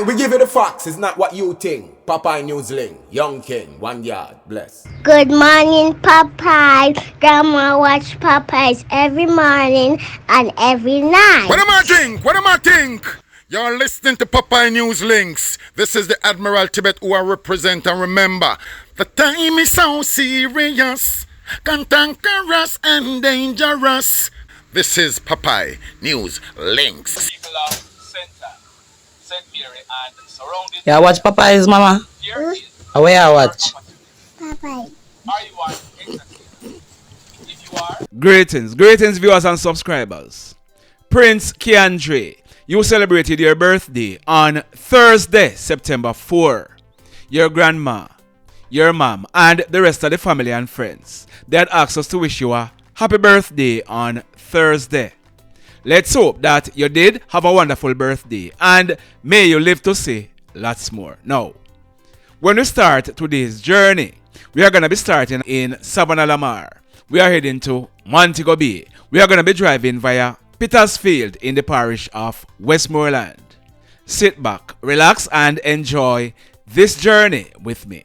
We give you the facts, it's not what you think. Popeye Newsling, Young King, 1 yard, bless. Good morning, Popeye. Grandma watch Popeyes every morning and every night. What am I think? What am I think? You're listening to Popeye News Links. This is the Admiral Tibet who I represent, and remember, the time is so serious, cantankerous and dangerous. This is Popeye News Links. People of Center, St. Mary and surrounding. Yeah, watch Popeyes, mama. Here is Where I watch? Popeye. are you on exactly? If you are, Greetings viewers and subscribers. Prince Keandre, you celebrated your birthday on Thursday, September 4. Your grandma, your mom, and the rest of the family and friends, they had asked us to wish you a happy birthday on Thursday. Let's hope that you did have a wonderful birthday and may you live to see lots more. Now, when we start today's journey, we are going to be starting in Savannah Lamar. We are heading to Montego Bay. We are going to be driving via Petersfield in the parish of Westmoreland. Sit back, relax, and enjoy this journey with me.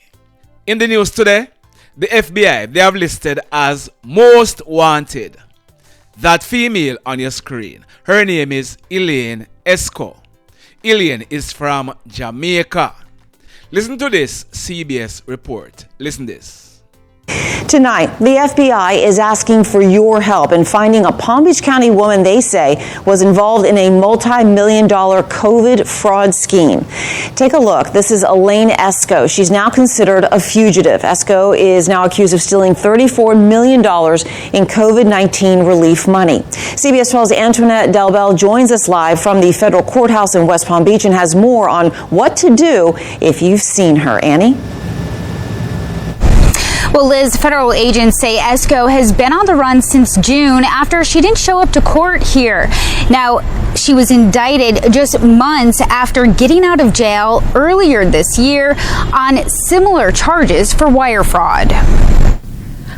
In the news today, the FBI, they have listed as most wanted that female on your screen. Her name is Elaine Escoe. Elaine is from Jamaica. Listen to this CBS report. Listen this. Tonight, the FBI is asking for your help in finding a Palm Beach County woman they say was involved in a multi-million-dollar COVID fraud scheme. Take a look. This is Elaine Escoe. She's now considered a fugitive. Escoe is now accused of stealing $34 million in COVID-19 relief money. CBS 12's Antoinette Delbel joins us live from the federal courthouse in West Palm Beach and has more on what to do if you've seen her. Annie? Well, Liz, federal agents say Escoe has been on the run since June after she didn't show up to court here. Now, she was indicted just months after getting out of jail earlier this year on similar charges for wire fraud.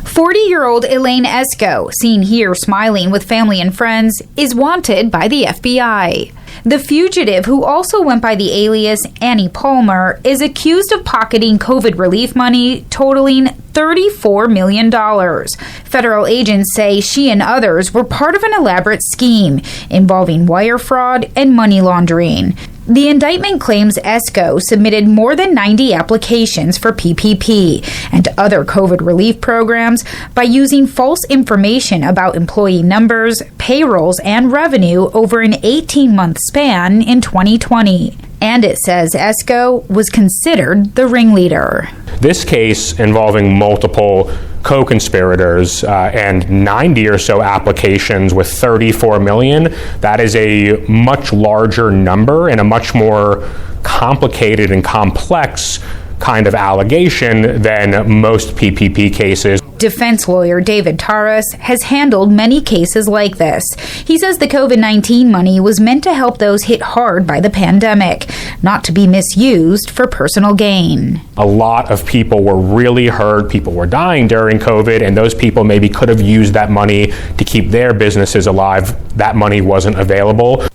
40-year-old Elaine Escoe, seen here smiling with family and friends, is wanted by the FBI. The fugitive, who also went by the alias Annie Palmer, is accused of pocketing COVID relief money totaling $34 million. Federal agents say she and others were part of an elaborate scheme involving wire fraud and money laundering. The indictment claims Escoe submitted more than 90 applications for PPP and other COVID relief programs by using false information about employee numbers, payrolls, and revenue over an 18-month span in 2020. And it says Escoe was considered the ringleader. This case involving multiple co-conspirators and 90 or so applications with 34 million, that is a much larger number and a much more complicated and complex kind of allegation than most PPP cases. Defense lawyer David Taras has handled many cases like this. He says the COVID-19 money was meant to help those hit hard by the pandemic, not to be misused for personal gain. A lot of people were really hurt. People were dying during COVID, and those people maybe could have used that money to keep their businesses alive. That money wasn't available.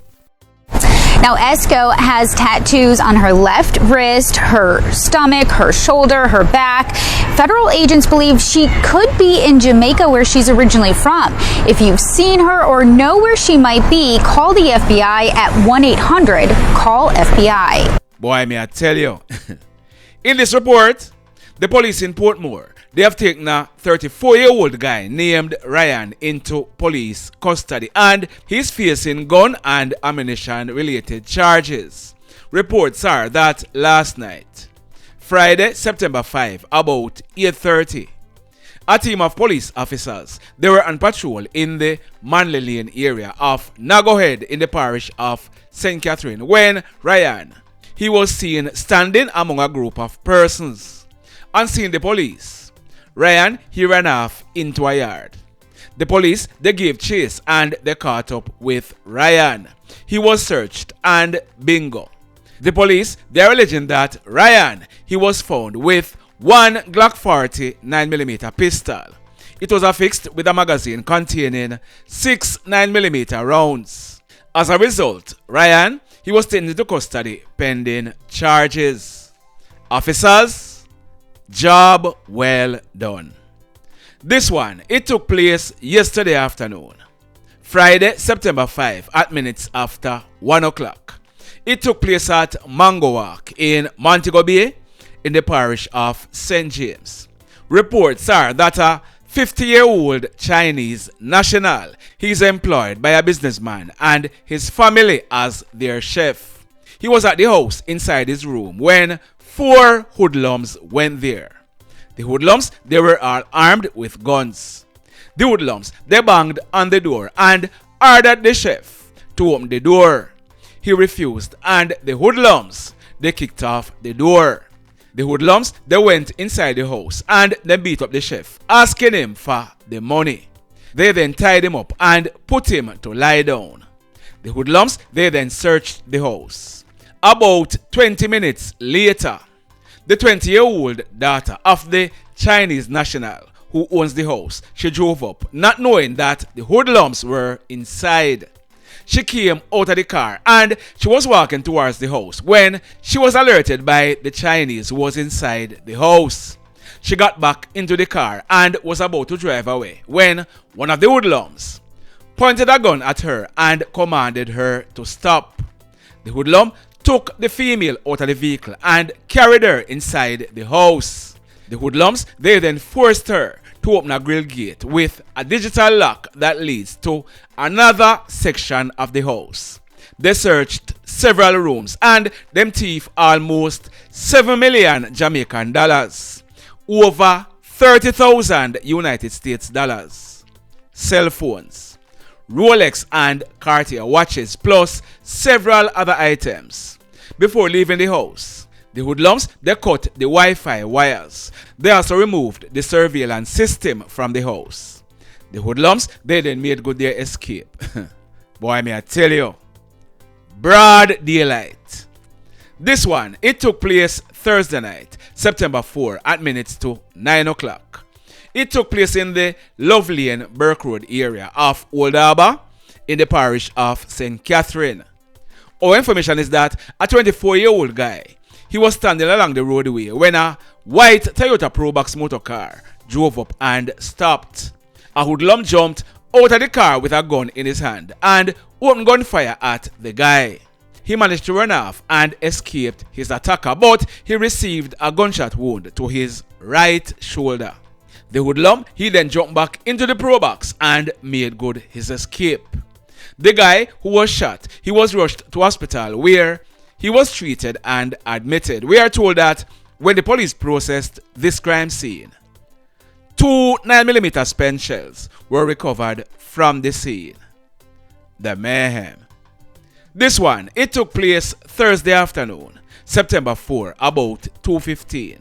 Now, Escoe has tattoos on her left wrist, her stomach, her shoulder, her back. Federal agents believe she could be in Jamaica, where she's originally from. If you've seen her or know where she might be, call the FBI at 1-800-KlLL-FBI. Boy, may I tell you. In this report, the police in Portmore, they have taken a 34-year-old guy named Ryan into police custody, and he's facing gun and ammunition-related charges. Reports are that last night, Friday, September 5, about 8:30, a team of police officers, they were on patrol in the Manley Lane area of Nagohead in the parish of St. Catherine when Ryan, he was seen standing among a group of persons. On seeing the police, Ryan, he ran off into a yard. The police, they gave chase and they caught up with Ryan. He was searched and bingo. The police, they are alleging that Ryan, he was found with one Glock 40 9mm pistol. It was affixed with a magazine containing 6 9mm rounds. As a result, Ryan, He was taken into custody pending charges. Officers, job well done. This one, it took place yesterday afternoon, Friday, September 5 at minutes after 1 o'clock. It took place at Mango Walk in Montego Bay in the parish of St. James. Reports are that a 50-year-old Chinese national, he's employed by a businessman and his family as their chef. He was at the house inside his room when 4 hoodlums went there. The hoodlums, they were all armed with guns. The hoodlums, they banged on the door and ordered the chef to open the door. He refused and the hoodlums, they kicked off the door. The hoodlums, they went inside the house and they beat up the chef, asking him for the money. They then tied him up and put him to lie down. The hoodlums, they then searched the house. About 20 minutes later, the 20-year-old daughter of the Chinese national who owns the house, she drove up, not knowing that the hoodlums were inside. She came out of the car and she was walking towards the house when she was alerted by the Chinese who was inside the house. She got back into the car and was about to drive away when one of the hoodlums pointed a gun at her and commanded her to stop. The hoodlum took the female out of the vehicle and carried her inside the house. The hoodlums, they then forced her to open a grill gate with a digital lock that leads to another section of the house. They searched several rooms and them thief almost 7 million Jamaican dollars, over 30,000 United States dollars, cell phones, Rolex and Cartier watches, plus several other items. Before leaving the house, the hoodlums, they cut the Wi-Fi wires. They also removed the surveillance system from the house. The hoodlums, they then made good their escape. Boy, may I tell you, broad daylight. This one, it took place Thursday night, September 4 at minutes to 9 o'clock. It took place in the Love Lane, Burke Road area of Old Harbour in the parish of St. Catherine. Our information is that a 24-year-old guy, he was standing along the roadway when a white Toyota Probox motor car drove up and stopped. A hoodlum jumped out of the car with a gun in his hand and opened gunfire at the guy. He managed to run off and escaped his attacker, but he received a gunshot wound to his right shoulder. The hoodlum, he then jumped back into the Probox and made good his escape. The guy who was shot, he was rushed to hospital where he was treated and admitted. We are told that when the police processed this crime scene, 2 9mm spent shells were recovered from the scene. The mayhem. This one, it took place Thursday afternoon, September 4, about 2:15.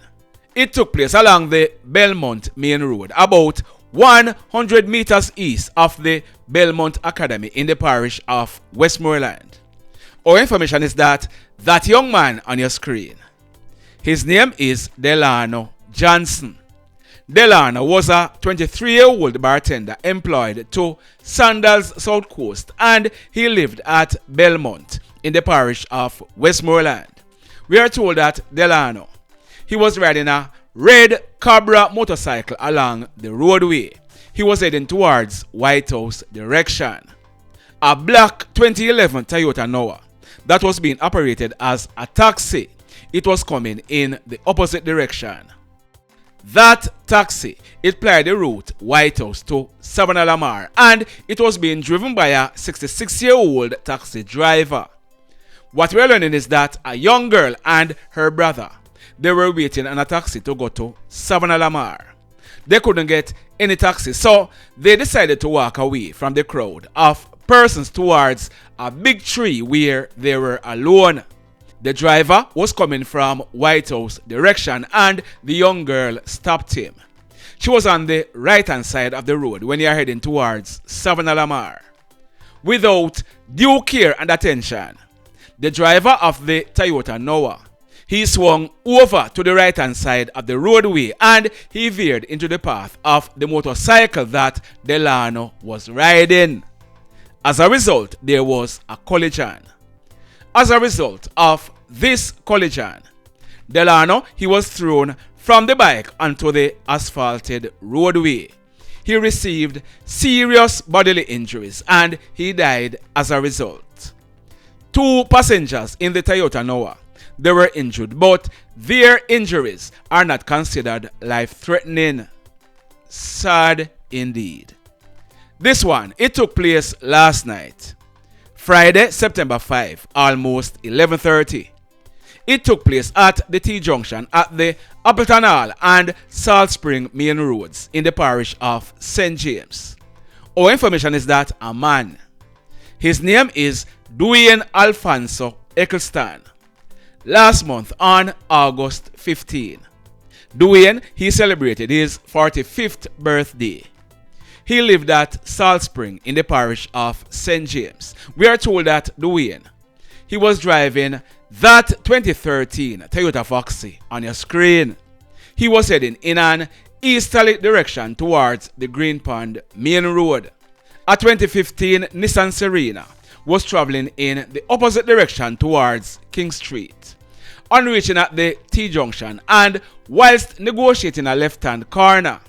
It took place along the Belmont Main Road, about 100 meters east of the Belmont Academy in the parish of Westmoreland. Our information is that young man on your screen, his name is Delano Johnson. Delano was a 23-year-old bartender employed to Sandals South Coast, and he lived at Belmont in the parish of Westmoreland. We are told that Delano, he was riding a red Cobra motorcycle along the roadway. He was heading towards White House direction. A black 2011 Toyota Noel that was being operated as a taxi, it was coming in the opposite direction. That taxi, it plied the route White House to Savannah Lamar, and it was being driven by a 66-year-old taxi driver. What we're learning is that a young girl and her brother, they were waiting on a taxi to go to Savannah Lamar. They couldn't get any taxi, so they decided to walk away from the crowd of persons towards a big tree where they were alone. The driver was coming from White House direction and the young girl stopped him. She was on the right hand side of the road when they are heading towards Savannah Lamar. Without due care and attention, the driver of the Toyota Noel, he swung over to the right hand side of the roadway and he veered into the path of the motorcycle that Delano was riding. As a result, there was a collision. As a result of this collision, Delano, he was thrown from the bike onto the asphalted roadway. He received serious bodily injuries and he died as a result. 2 passengers in the Toyota Noah, they were injured, but their injuries are not considered life-threatening. Sad indeed. This one, it took place last night, Friday, September 5, almost 11:30. It took place at the T-junction at the Appleton Hall and Salt Spring Main Roads in the parish of St. James. Our information is that a man, his name is Dwayne Alphanso Eccleston. Last month on August 15, Dwayne, he celebrated his 45th birthday. He lived at Salt Spring in the parish of St. James. We are told that Dwayne, he was driving that 2013 Toyota Foxy on your screen. He was heading in an easterly direction towards the Green Pond Main Road. A 2015 Nissan Serena was traveling in the opposite direction towards King Street. On reaching at the T-junction and whilst negotiating a left-hand corner,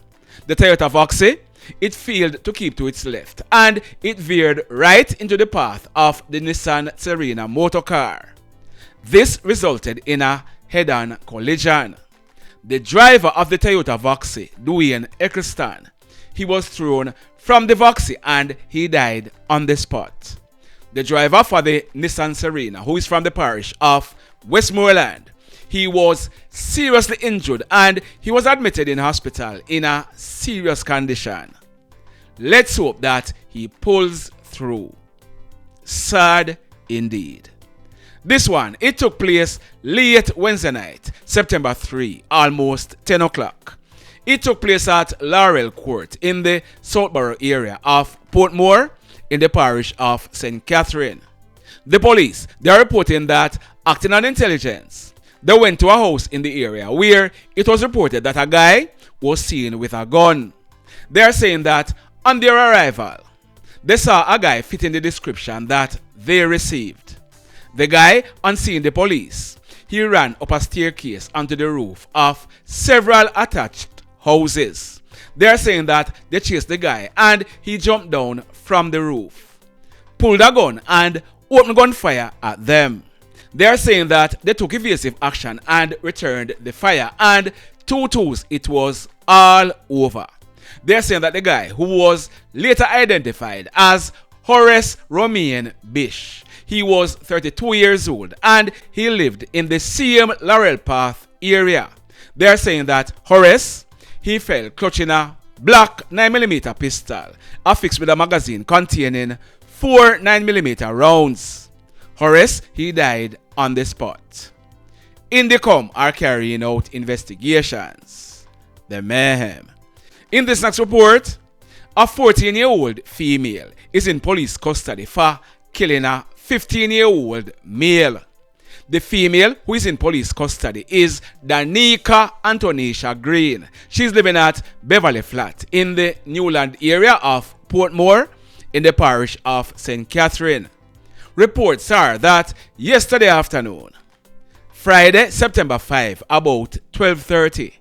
the Toyota Foxy, it failed to keep to its left and it veered right into the path of the Nissan Serena motor car. This resulted in a head-on collision. The driver of the Toyota Foxy, Dwayne Eccleston, he was thrown from the Foxy and he died on the spot. The driver for the Nissan Serena, who is from the parish of Westmoreland, he was seriously injured and he was admitted in hospital in a serious condition. Let's hope that he pulls through. Sad indeed. This one, it took place late Wednesday night, September 3, almost 10 o'clock. It took place at Laurel Court in the Southborough area of Portmore in the parish of St. Catherine. The police, they are reporting that, acting on intelligence, they went to a house in the area where it was reported that a guy was seen with a gun. They are saying that on their arrival, they saw a guy fitting the description that they received. The guy, on seeing the police, he ran up a staircase onto the roof of several attached houses. They are saying that they chased the guy and he jumped down from the roof, pulled a gun and opened gunfire at them. They are saying that they took evasive action and returned the fire, and 2-2s, it was all over. They are saying that the guy, who was later identified as Horace Romaine Bish, he was 32 years old and he lived in the same Laurel Path area. They are saying that Horace, he fell clutching a black 9mm pistol affixed with a magazine containing 4 9mm rounds. Horace, he died on the spot. Indicom are carrying out investigations. The mayhem. In this next report, a 14-year-old female is in police custody for killing a 15-year-old male. The female who is in police custody is Daneika Antonisha Green. She's living at Beverly Flat in the Newland area of Portmore in the parish of St. Catherine. Reports are that yesterday afternoon, Friday, September 5, about 12:30,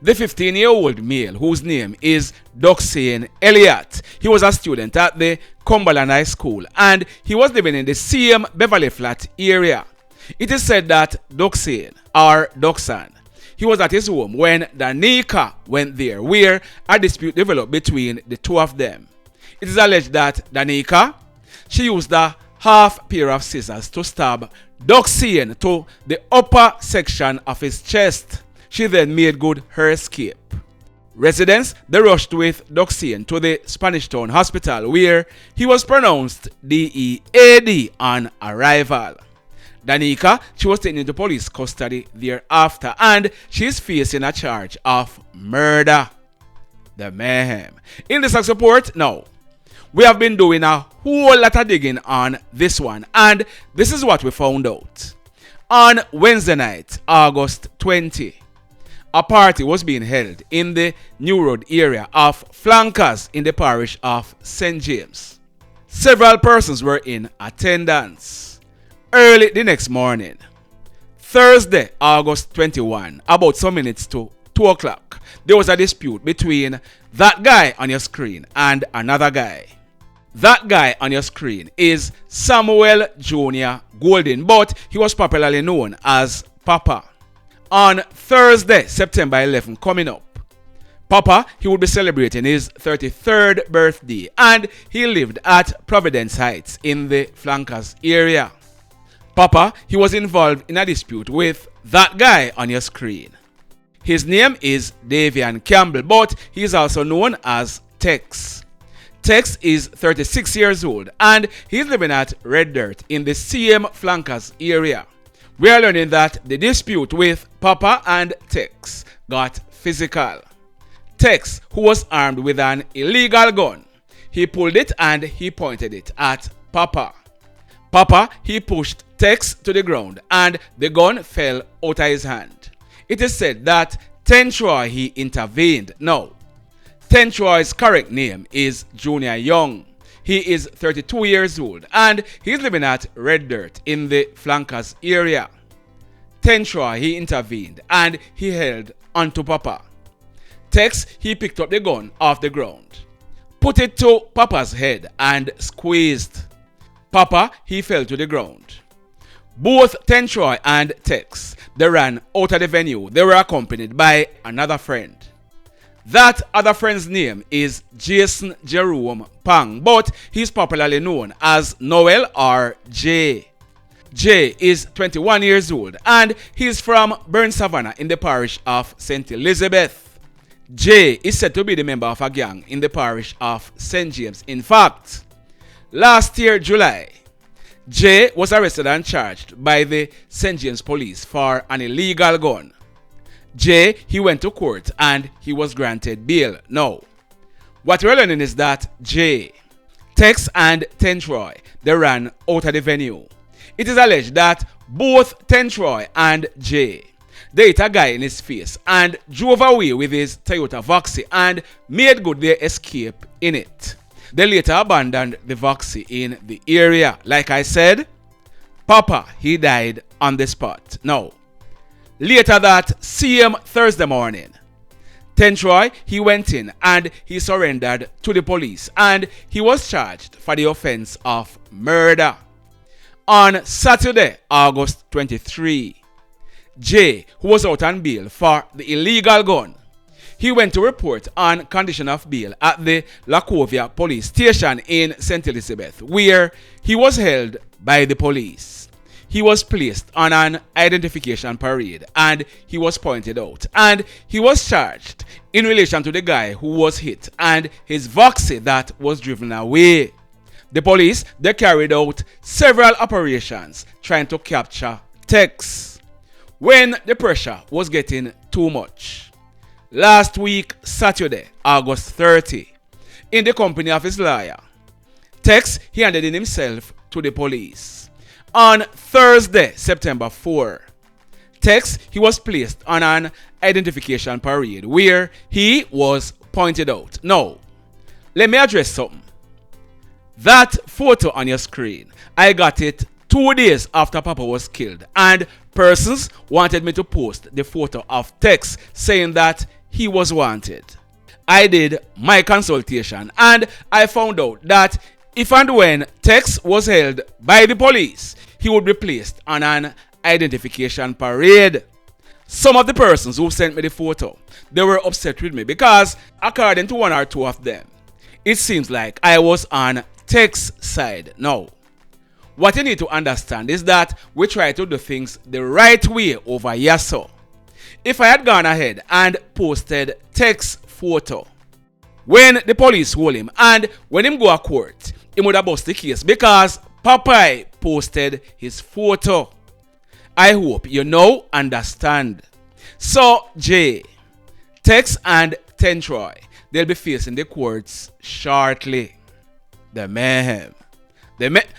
the 15-year-old male, whose name is Duxane Elliot, he was a student at the Cumberland High School and he was living in the same Beverly Flat area. It is said that Duxane, or Duxane, he was at his home when Daneika went there, where a dispute developed between the two of them. It is alleged that Daneika, she used a half pair of scissors to stab Duxane to the upper section of his chest. She then made good her escape. Residents, they rushed with Duxane to the Spanish Town Hospital, where he was pronounced DEAD on arrival. Daneika, she was taken into police custody thereafter and she is facing a charge of murder. The mayhem. In this next report, now, we have been doing a whole lot of digging on this one and this is what we found out. On Wednesday night, August 20, a party was being held in the New Road area of Flankers in the parish of St. James. Several persons were in attendance. Early the next morning, Thursday, August 21, about some minutes to 2 o'clock, there was a dispute between that guy on your screen and another guy. That guy on your screen is Samuel Jr. Golden, but he was popularly known as Papa. On Thursday, September 11, coming up, Papa, he would be celebrating his 33rd birthday, and he lived at Providence Heights in the Flankers area. Papa, he was involved in a dispute with that guy on your screen. His name is Davian Campbell, but he is also known as Tex. Tex is 36 years old and he's living at Red Dirt in the same Flankers area. We are learning that the dispute with Papa and Tex got physical. Tex, who was armed with an illegal gun, he pulled it and he pointed it at Papa. Papa, he pushed Tex to the ground and the gun fell out of his hand. It is said that Tentroy, he intervened. No, Tentroy's correct name is Junior Young. He is 32 years old and he's living at Red Dirt in the Flankers area. Tentroy, he intervened and he held onto Papa. Tex, he picked up the gun off the ground, put it to Papa's head and squeezed. Papa, he fell to the ground. Both Tentroy and Tex, they ran out of the venue. They were accompanied by another friend. That other friend's name is Jason Jerome Phang, but he's popularly known as Noel or Jay. Jay is 21 years old and he's from Burn Savannah in the parish of St. Elizabeth. Jay is said to be the member of a gang in the parish of St. James. In fact, last year, July, Jay was arrested and charged by the St. James police for an illegal gun. Jay, he went to court and he was granted bail. Now, what we're learning is that Jay, Tex and Tentroy, they ran out of the venue. It is alleged that both Tentroy and Jay, they hit a guy in his face and drove away with his Toyota Voxy and made good their escape in it. They later abandoned the Voxy in the area. Like I said, Papa, he died on the spot. Now, later that same Thursday morning, Tentroy, he went in and he surrendered to the police and he was charged for the offense of murder. On Saturday, August 23, Jay, who was out on bail for the illegal gun, he went to report on condition of bail at the Lacovia police station in St. Elizabeth, where he was held by the police. He was placed on an identification parade and he was pointed out and he was charged in relation to the guy who was hit and his Voxy that was driven away. The police, they carried out several operations trying to capture Tex when the pressure was getting too much. Last week, Saturday, August 30, in the company of his lawyer, Tex, he handed in himself to the police. On Thursday, September 4, Tex, he was placed on an identification parade where he was pointed out. Now, let me address something. That photo on your screen, I got it 2 days after Papa was killed, and persons wanted me to post the photo of Tex saying that he was wanted. I did my consultation and I found out that if and when Tex was held by the police, he would be placed on an identification parade. Some of the persons who sent me the photo, they were upset with me because according to one or two of them, it seems like I was on Tex's side. Now, what you need to understand is that we try to do things the right way over here. So, if I had gone ahead and posted Tex's photo, when the police hold him and when him go to court, he would have bust the case because Popeye posted his photo. I hope you now understand. So, Jay, Tex and Tentroy, they'll be facing the courts shortly. The mayhem.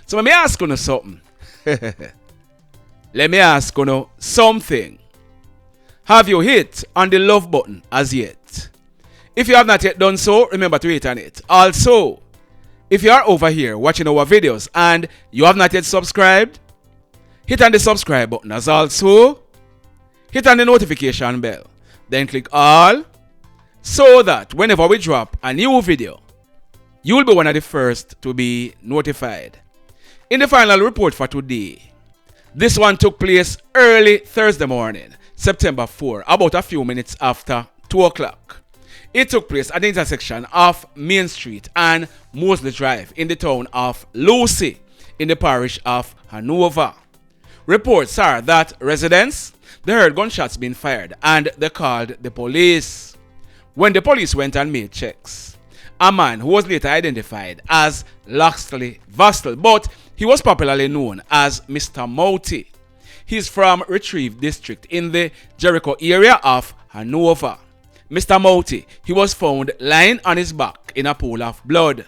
So let me ask you something. Let me ask you something. Have you hit on the love button as yet? If you have not yet done so, remember to hit on it. Also, if you are over here watching our videos and you have not yet subscribed, hit on the subscribe button as also hit on the notification bell. Then click all so that whenever we drop a new video, you will be one of the first to be notified. In the final report for today, this one took place early Thursday morning, September 4, about a few minutes after 2 o'clock. It took place at the intersection of Main Street and Moseley Drive in the town of Lucy in the parish of Hanover. Reports are that residents, they heard gunshots being fired and they called the police. When the police went and made checks, a man who was later identified as Loxley Vassel, but he was popularly known as Mr. Mouthy. He's from Retrieve District in the Jericho area of Hanover. Mr. Mouthy, he was found lying on his back in a pool of blood.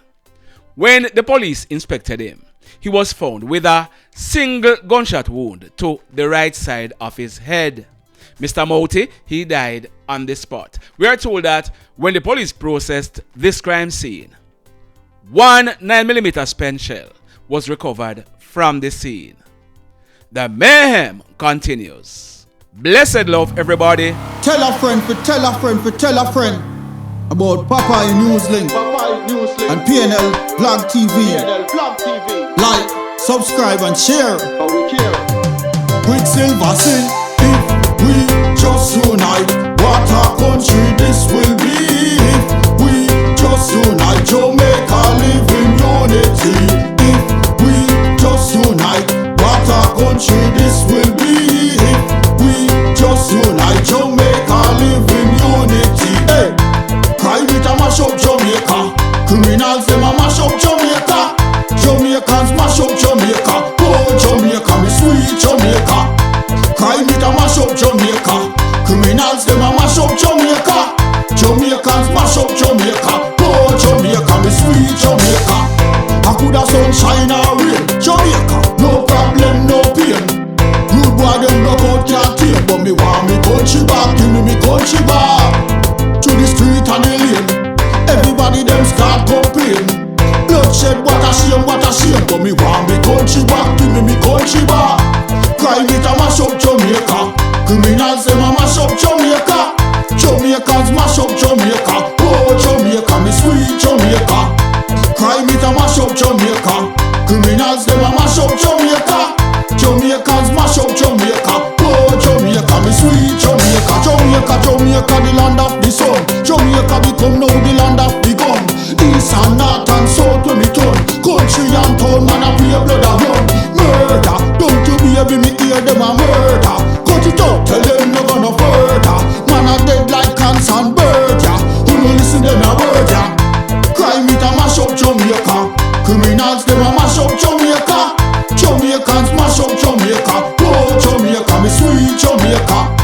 When the police inspected him, he was found with a single gunshot wound to the right side of his head. Mr. Mouthy, he died on the spot. We are told that when the police processed this crime scene, one 9mm spent shell was recovered from the scene. The mayhem continues. Blessed love, everybody. Tell a friend for tell a friend for tell a friend about Popeye NewsLink and KlLL TV. Like, subscribe and share. Quicksilver sing, if we just unite, what a country this will be. If we just unite, Jamaica live in unity. If we just unite, what a country this will be. If we just unite, Jamaica live in unity. Hey, crime it a mash up Jamaica. Criminals them a mash up Jamaica. Jamaicans mash up Jamaica. Oh Jamaica, me sweet Jamaica. Crime it a mash up Jamaica. Criminals them a mash up Jamaica. Jamaicans mash up Jamaica. Oh Jamaica, me sweet Jamaica. I coulda sunshine or rain. Jamaica, no problem, no pain. Rude boy them knock out can't tame, but me want me country back. Give me country back. To the street and the lane, everybody them start complain. Bloodshed, what a shame, but me want me country back. Give me country back. Crime it a mash up Jamaica. Criminals them a mash up Jamaica. Jamaicans mash up Jamaica. Oh Jamaica, me sweet Jamaica. Crime it a mash up Jamaica. Criminals them a mash up Jamaica. Jamaicans mash up Jamaica. Oh Jamaica, me sweet Jamaica. Jamaica, Jamaica, the land of the sun. Jamaica become now the land of the gun. East and north and south when me turn. Country and town, man a play blood a run. Murder, don't you baby me hear them a murder. Cut it out, tell them no gonna further. Man a dead like cancer and bird, yeah. Who no listen them a word, yeah. Crime it a mash up Jamaica. Criminals them a mash up Jamaica. Jamaicans mash up Jamaica. Oh Jamaica, me sweet Jamaica.